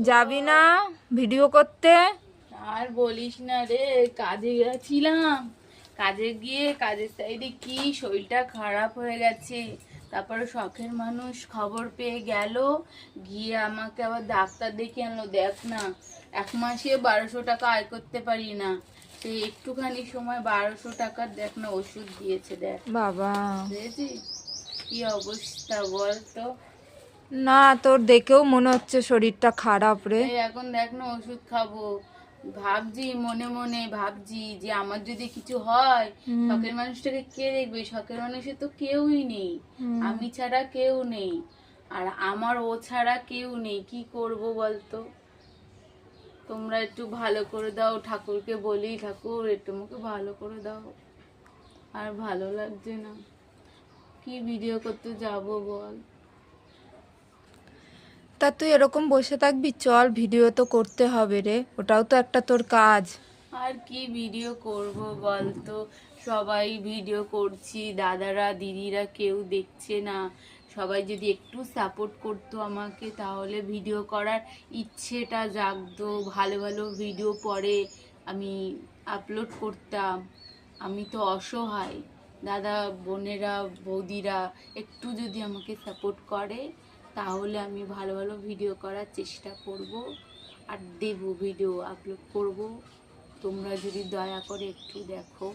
যাবি না ভিডিও করতে? আর বলিস না রে, কাজে গেছিলাম। কাজে গিয়ে কাজের সাইডে কি শরীরটা খারাপ হয়ে গেছে। তারপরে শখের মানুষ খবর পেয়ে গেল, গিয়ে আমাকে আবার ডাক্তার ডেকে আনলো। দেখ না, 1 মাসে 1200 টাকা আয় করতে পারি না, সেই একটুখানি সময় 1200 টাকার দেখ না ওষুধ দিয়েছে। দেখ বাবা, বুঝেছিস কি অবস্থা বল তো। না তোর দেখেও মনে হচ্ছে শরীরটা খারাপ রে। এই এখন দেখ না ওষুধ খাবো। ভাবছি মনে মনে ভাবছি যে আমার যদি কিছু হয়, শখের মানুষটাকে কে দেখবে? শখের মানুষের তো কেউই নেই, আমি ছাড়া কেউ নেই। আর আমার ও ছাড়া কেউ নেই, কি করব বলতো? তোমরা একটু ভালো করে দাও, ঠাকুরকে বলি ঠাকুর একটু আমাকে ভালো করে দাও। আর ভালো লাগছে না, কি ভিডিও করতে যাব বল। তা তুই এরকম বসে থাকবি? চল, ভিডিও তো করতে হবে রে, ওটাও তো একটা তোর কাজ। আর কি ভিডিও করব বলতো? সবাই ভিডিও করছি, দাদারা দিদিরা কেউ দেখছে না। সবাই যদি একটু সাপোর্ট করতো আমাকে, তাহলে ভিডিও করার ইচ্ছেটা জাগতো। ভালো ভালো ভিডিও পরে আমি আপলোড করতাম। আমি তো অসহায়। দাদা বোনেরা বৌদিরা একটু যদি আমাকে সাপোর্ট করে, তাহলে আমি ভালো ভালো ভিডিও করার চেষ্টা করব আর দেব, ভিডিও আপলোড করব। তোমরা যদি দয়া করে একটু দেখো।